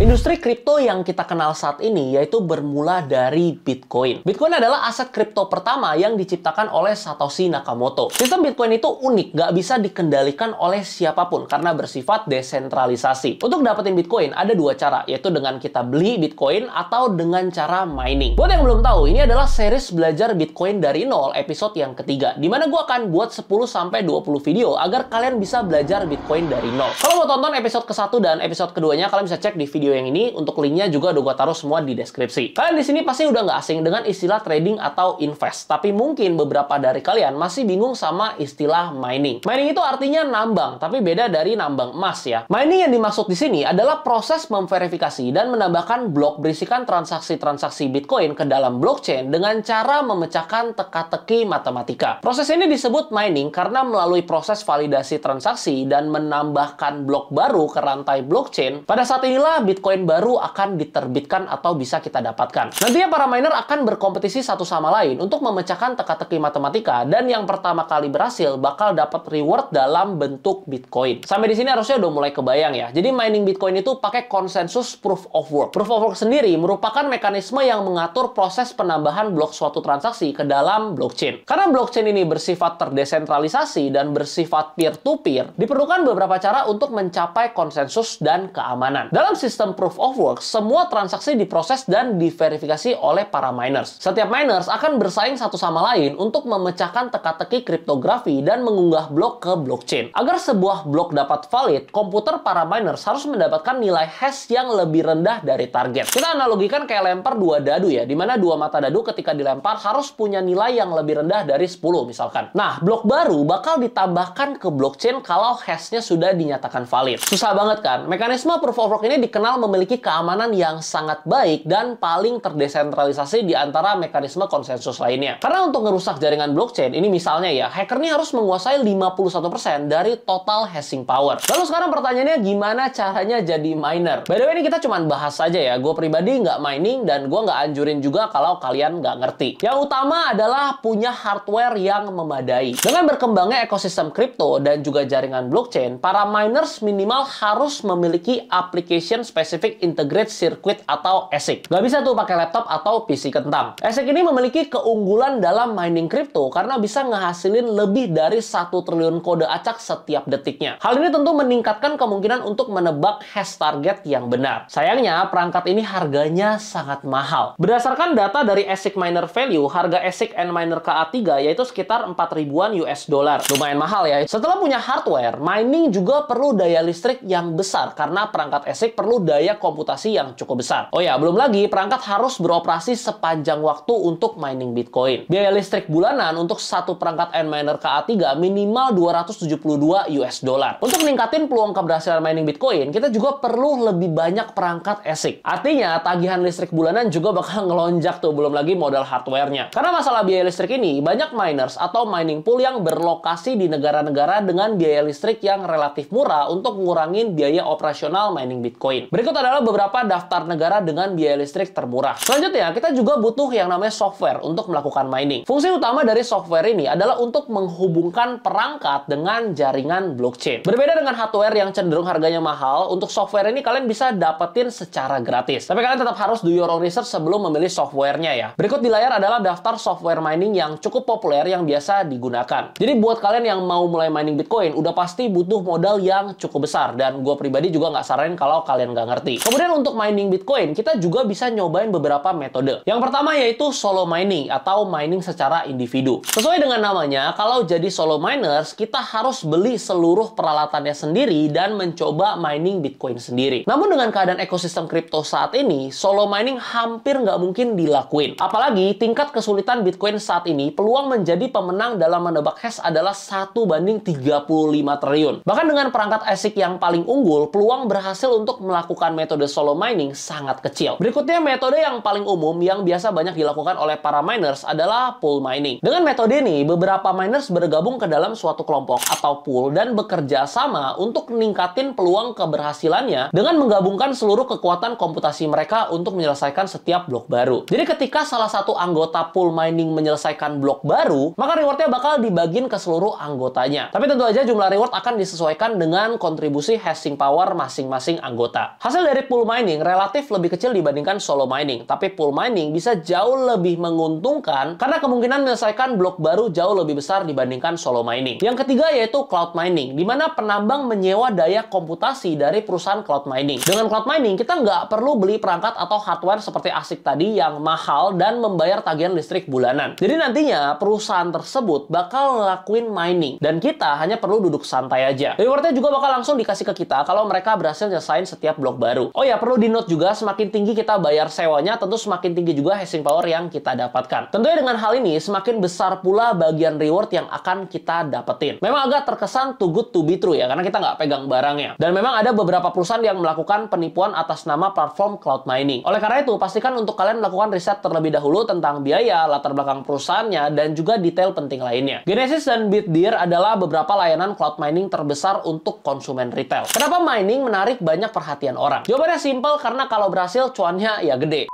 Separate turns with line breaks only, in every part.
Industri kripto yang kita kenal saat ini yaitu bermula dari Bitcoin. Bitcoin adalah aset kripto pertama yang diciptakan oleh Satoshi Nakamoto. Sistem Bitcoin itu unik, nggak bisa dikendalikan oleh siapapun karena bersifat desentralisasi. Untuk dapetin Bitcoin ada dua cara, yaitu dengan kita beli Bitcoin atau dengan cara mining. Buat yang belum tahu, ini adalah series belajar Bitcoin dari nol episode yang ketiga, di mana gue akan buat 10-20 video agar kalian bisa belajar Bitcoin dari nol. Kalau mau tonton episode ke-1 dan episode keduanya, kalian bisa cek di video yang ini. Untuk linknya juga udah gue taruh semua di deskripsi. Kalian di sini pasti udah nggak asing dengan istilah trading atau invest, tapi mungkin beberapa dari kalian masih bingung sama istilah mining. Mining itu artinya nambang, tapi beda dari nambang emas ya. Mining yang dimaksud di sini adalah proses memverifikasi dan menambahkan blok berisikan transaksi-transaksi Bitcoin ke dalam blockchain dengan cara memecahkan teka-teki matematika. Proses ini disebut mining karena melalui proses validasi transaksi dan menambahkan blok baru ke rantai blockchain, pada saat inilah Bitcoin baru akan diterbitkan atau bisa kita dapatkan. Nantinya para miner akan berkompetisi satu sama lain untuk memecahkan teka-teki matematika, dan yang pertama kali berhasil bakal dapat reward dalam bentuk Bitcoin. Sampai di sini harusnya udah mulai kebayang ya. Jadi mining Bitcoin itu pakai konsensus proof of work. Proof of work sendiri merupakan mekanisme yang mengatur proses penambahan blok suatu transaksi ke dalam blockchain. Karena blockchain ini bersifat terdesentralisasi dan bersifat peer-to-peer, diperlukan beberapa cara untuk mencapai konsensus dan keamanan. Dalam sistem proof of work, semua transaksi diproses dan diverifikasi oleh para miners. Setiap miners akan bersaing satu sama lain untuk memecahkan teka-teki kriptografi dan mengunggah blok ke blockchain. Agar sebuah blok dapat valid, komputer para miners harus mendapatkan nilai hash yang lebih rendah dari target. Kita analogikan kayak lempar dua dadu ya, dimana dua mata dadu ketika dilempar harus punya nilai yang lebih rendah dari 10 misalkan. Nah, blok baru bakal ditambahkan ke blockchain kalau hashnya sudah dinyatakan valid. Susah banget kan? Mekanisme proof of work ini dikenal memiliki keamanan yang sangat baik dan paling terdesentralisasi di antara mekanisme konsensus lainnya. Karena untuk ngerusak jaringan blockchain, ini misalnya ya, hacker ini harus menguasai 51% dari total hashing power. Lalu sekarang pertanyaannya, gimana caranya jadi miner? By the way, ini kita cuma bahas saja ya. Gue pribadi nggak mining dan gue nggak anjurin juga kalau kalian nggak ngerti. Yang utama adalah punya hardware yang memadai. Dengan berkembangnya ekosistem kripto dan juga jaringan blockchain, para miners minimal harus memiliki application specific integrated circuit atau ASIC. Nggak bisa tuh pakai laptop atau PC kentang. ASIC ini memiliki keunggulan dalam mining kripto karena bisa ngehasilin lebih dari 1 triliun kode acak setiap detiknya. Hal ini tentu meningkatkan kemungkinan untuk menebak hash target yang benar. Sayangnya, perangkat ini harganya sangat mahal. Berdasarkan data dari ASIC Miner Value, harga ASIC Antminer KA3 yaitu sekitar 4 ribuan US dollar. Lumayan mahal ya. Setelah punya hardware, mining juga perlu daya listrik yang besar karena perangkat ASIC perlu daya komputasi yang cukup besar. Oh ya, belum lagi perangkat harus beroperasi sepanjang waktu untuk mining Bitcoin. Biaya listrik bulanan untuk satu perangkat Antminer KA3 minimal 272 US dollar. Untuk meningkatin peluang keberhasilan mining Bitcoin, kita juga perlu lebih banyak perangkat ASIC. Artinya, tagihan listrik bulanan juga bakal ngelonjak tuh, belum lagi modal hardware-nya. Karena masalah biaya listrik ini, banyak miners atau mining pool yang berlokasi di negara-negara dengan biaya listrik yang relatif murah untuk ngurangin biaya operasional mining Bitcoin. Berikut adalah beberapa daftar negara dengan biaya listrik termurah. Selanjutnya, kita juga butuh yang namanya software untuk melakukan mining. Fungsi utama dari software ini adalah untuk menghubungkan perangkat dengan jaringan blockchain. Berbeda dengan hardware yang cenderung harganya mahal, untuk software ini kalian bisa dapetin secara gratis. Tapi kalian tetap harus do your own research sebelum memilih software-nya ya. Berikut di layar adalah daftar software mining yang cukup populer yang biasa digunakan. Jadi buat kalian yang mau mulai mining Bitcoin, udah pasti butuh modal yang cukup besar. Dan gue pribadi juga nggak saranin kalau kalian nggak ngerti. Kemudian untuk mining Bitcoin, kita juga bisa nyobain beberapa metode. Yang pertama yaitu solo mining atau mining secara individu. Sesuai dengan namanya, kalau jadi solo miners, kita harus beli seluruh peralatannya sendiri dan mencoba mining Bitcoin sendiri. Namun dengan keadaan ekosistem kripto saat ini, solo mining hampir nggak mungkin dilakuin. Apalagi tingkat kesulitan Bitcoin saat ini, peluang menjadi pemenang dalam menebak hash adalah 1:35 triliun. Bahkan dengan perangkat ASIC yang paling unggul, peluang berhasil untuk melakukan metode solo mining sangat kecil. Berikutnya, metode yang paling umum yang biasa banyak dilakukan oleh para miners adalah pool mining. Dengan metode ini, beberapa miners bergabung ke dalam suatu kelompok atau pool dan bekerja sama untuk meningkatin peluang keberhasilannya dengan menggabungkan seluruh kekuatan komputasi mereka untuk menyelesaikan setiap blok baru. Jadi ketika salah satu anggota pool mining menyelesaikan blok baru, maka rewardnya bakal dibagiin ke seluruh anggotanya. Tapi tentu aja jumlah reward akan disesuaikan dengan kontribusi hashing power masing-masing anggota. Hasil dari pool mining relatif lebih kecil dibandingkan solo mining, tapi pool mining bisa jauh lebih menguntungkan karena kemungkinan menyelesaikan blok baru jauh lebih besar dibandingkan solo mining. Yang ketiga yaitu cloud mining, di mana penambang menyewa daya komputasi dari perusahaan cloud mining. Dengan cloud mining, kita nggak perlu beli perangkat atau hardware seperti ASIC tadi yang mahal dan membayar tagihan listrik bulanan. Jadi nantinya perusahaan tersebut bakal ngelakuin mining dan kita hanya perlu duduk santai aja. Rewardnya juga bakal langsung dikasih ke kita kalau mereka berhasil nyelesain setiap blok baru. Oh ya, perlu di note juga, semakin tinggi kita bayar sewanya, tentu semakin tinggi juga hashing power yang kita dapatkan. Tentunya dengan hal ini semakin besar pula bagian reward yang akan kita dapetin. Memang agak terkesan too good to be true ya, karena kita nggak pegang barangnya. Dan memang ada beberapa perusahaan yang melakukan penipuan atas nama platform cloud mining. Oleh karena itu, pastikan untuk kalian melakukan riset terlebih dahulu tentang biaya, latar belakang perusahaannya, dan juga detail penting lainnya. Genesis dan Bitdeer adalah beberapa layanan cloud mining terbesar untuk konsumen retail. Kenapa mining menarik banyak perhatian orang? Jawabannya simpel, karena kalau berhasil cuannya ya gede.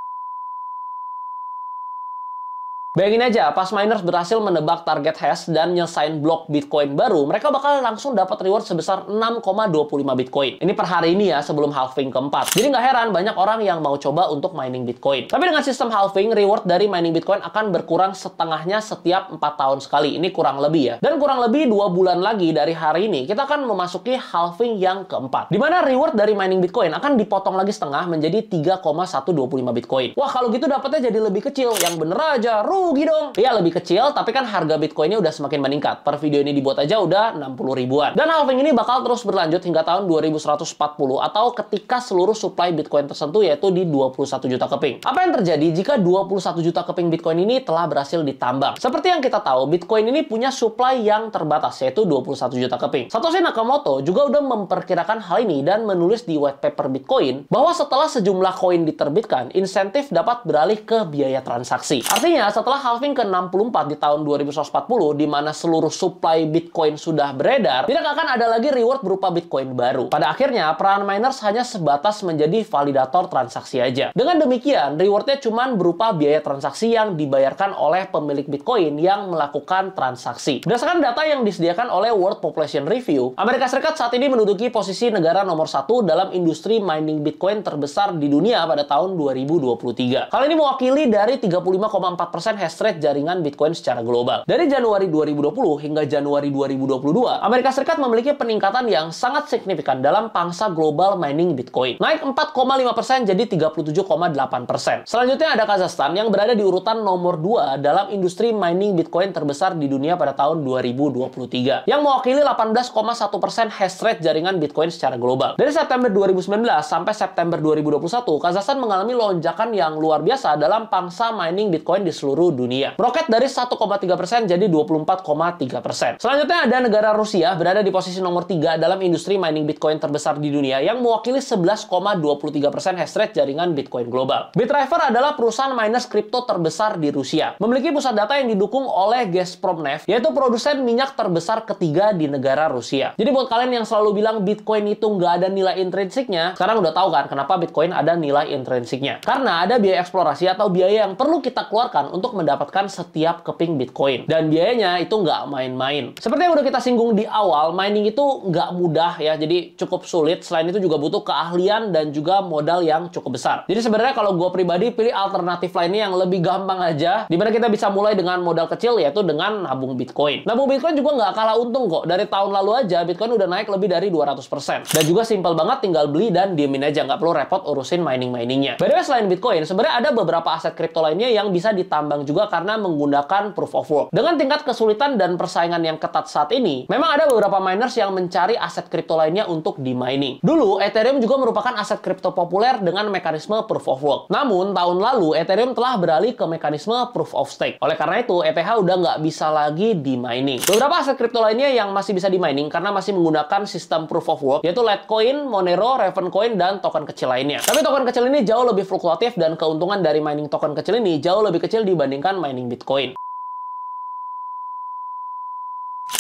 Bayangin aja, pas miners berhasil menebak target hash dan nyelesain blok Bitcoin baru, mereka bakal langsung dapat reward sebesar 6,25 Bitcoin. Ini per hari ini ya, sebelum halving keempat. Jadi nggak heran banyak orang yang mau coba untuk mining Bitcoin. Tapi dengan sistem halving, reward dari mining Bitcoin akan berkurang setengahnya setiap 4 tahun sekali. Ini kurang lebih ya. Dan kurang lebih 2 bulan lagi dari hari ini, kita akan memasuki halving yang keempat. Dimana reward dari mining Bitcoin akan dipotong lagi setengah menjadi 3,125 Bitcoin. Wah, kalau gitu dapatnya jadi lebih kecil. Yang bener aja, rugi dong. Iya, lebih kecil, tapi kan harga Bitcoinnya udah semakin meningkat. Per video ini dibuat aja udah 60 ribuan. Dan halving ini bakal terus berlanjut hingga tahun 2140 atau ketika seluruh supply Bitcoin tersentuh, yaitu di 21 juta keping. Apa yang terjadi jika 21 juta keping Bitcoin ini telah berhasil ditambang? Seperti yang kita tahu, Bitcoin ini punya supply yang terbatas, yaitu 21 juta keping. Satoshi Nakamoto juga udah memperkirakan hal ini dan menulis di white paper Bitcoin bahwa setelah sejumlah koin diterbitkan, insentif dapat beralih ke biaya transaksi. Artinya, setelah halving ke-64 di tahun 2140, di mana seluruh supply Bitcoin sudah beredar, tidak akan ada lagi reward berupa Bitcoin baru. Pada akhirnya, peran miners hanya sebatas menjadi validator transaksi aja. Dengan demikian, rewardnya cuma berupa biaya transaksi yang dibayarkan oleh pemilik Bitcoin yang melakukan transaksi. Berdasarkan data yang disediakan oleh World Population Review, Amerika Serikat saat ini menduduki posisi negara nomor 1 dalam industri mining Bitcoin terbesar di dunia pada tahun 2023. Hal ini mewakili dari 35,4% hash rate jaringan Bitcoin secara global. Dari Januari 2020 hingga Januari 2022, Amerika Serikat memiliki peningkatan yang sangat signifikan dalam pangsa global mining Bitcoin. Naik 4,5% jadi 37,8%. Selanjutnya ada Kazakhstan yang berada di urutan nomor 2 dalam industri mining Bitcoin terbesar di dunia pada tahun 2023, yang mewakili 18,1% hash rate jaringan Bitcoin secara global. Dari September 2019 sampai September 2021, Kazakhstan mengalami lonjakan yang luar biasa dalam pangsa mining Bitcoin di seluruh dunia. Meroket dari 1,3% jadi 24,3%. Selanjutnya ada negara Rusia berada di posisi nomor 3 dalam industri mining Bitcoin terbesar di dunia yang mewakili 11,23% hash rate jaringan Bitcoin global. Bitriver adalah perusahaan miners kripto terbesar di Rusia. Memiliki pusat data yang didukung oleh Gazpromneft, yaitu produsen minyak terbesar ketiga di negara Rusia. Jadi buat kalian yang selalu bilang Bitcoin itu nggak ada nilai intrinsiknya, sekarang udah tahu kan kenapa Bitcoin ada nilai intrinsiknya. Karena ada biaya eksplorasi atau biaya yang perlu kita keluarkan untuk mendapatkan setiap keping Bitcoin. Dan biayanya itu nggak main-main. Seperti yang udah kita singgung di awal, mining itu nggak mudah ya, jadi cukup sulit. Selain itu juga butuh keahlian dan juga modal yang cukup besar. Jadi sebenarnya kalau gue pribadi pilih alternatif lainnya yang lebih gampang aja, dimana kita bisa mulai dengan modal kecil, yaitu dengan nabung Bitcoin. Nabung Bitcoin juga nggak kalah untung kok. Dari tahun lalu aja, Bitcoin udah naik lebih dari 200%. Dan juga simpel banget, tinggal beli dan diemin aja, nggak perlu repot urusin mining-miningnya. By the way, selain Bitcoin, sebenarnya ada beberapa aset kripto lainnya yang bisa ditambang juga karena menggunakan proof of work. Dengan tingkat kesulitan dan persaingan yang ketat saat ini, memang ada beberapa miners yang mencari aset kripto lainnya untuk di mining. Dulu, Ethereum juga merupakan aset kripto populer dengan mekanisme proof of work. Namun, tahun lalu, Ethereum telah beralih ke mekanisme proof of stake. Oleh karena itu, ETH udah nggak bisa lagi di mining. Beberapa aset kripto lainnya yang masih bisa di mining karena masih menggunakan sistem proof of work, yaitu Litecoin, Monero, Ravencoin, dan token kecil lainnya. Tapi token kecil ini jauh lebih fluktuatif dan keuntungan dari mining token kecil ini jauh lebih kecil dibandingkan mining Bitcoin.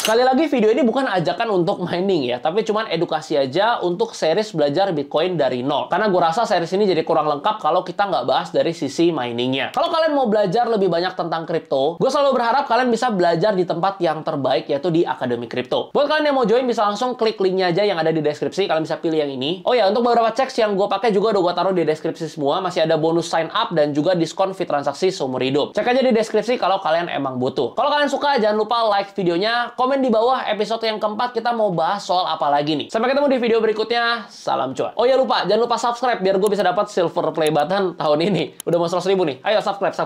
Sekali lagi, video ini bukan ajakan untuk mining ya, tapi cuman edukasi aja untuk series belajar Bitcoin dari nol. Karena gue rasa series ini jadi kurang lengkap kalau kita nggak bahas dari sisi miningnya. Kalau kalian mau belajar lebih banyak tentang kripto, gue selalu berharap kalian bisa belajar di tempat yang terbaik, yaitu di Akademi Kripto. Buat kalian yang mau join, bisa langsung klik linknya aja yang ada di deskripsi. Kalian bisa pilih yang ini. Oh ya, untuk beberapa checks yang gue pakai juga udah gue taruh di deskripsi semua. Masih ada bonus sign up dan juga diskon fee transaksi seumur hidup. Cek aja di deskripsi kalau kalian emang butuh. Kalau kalian suka, jangan lupa like videonya, komen di bawah episode yang keempat kita mau bahas soal apa lagi nih. Sampai ketemu di video berikutnya. Salam cuan. Oh ya, jangan lupa subscribe biar gue bisa dapat silver play button tahun ini. Udah mau 100.000 nih. Ayo subscribe.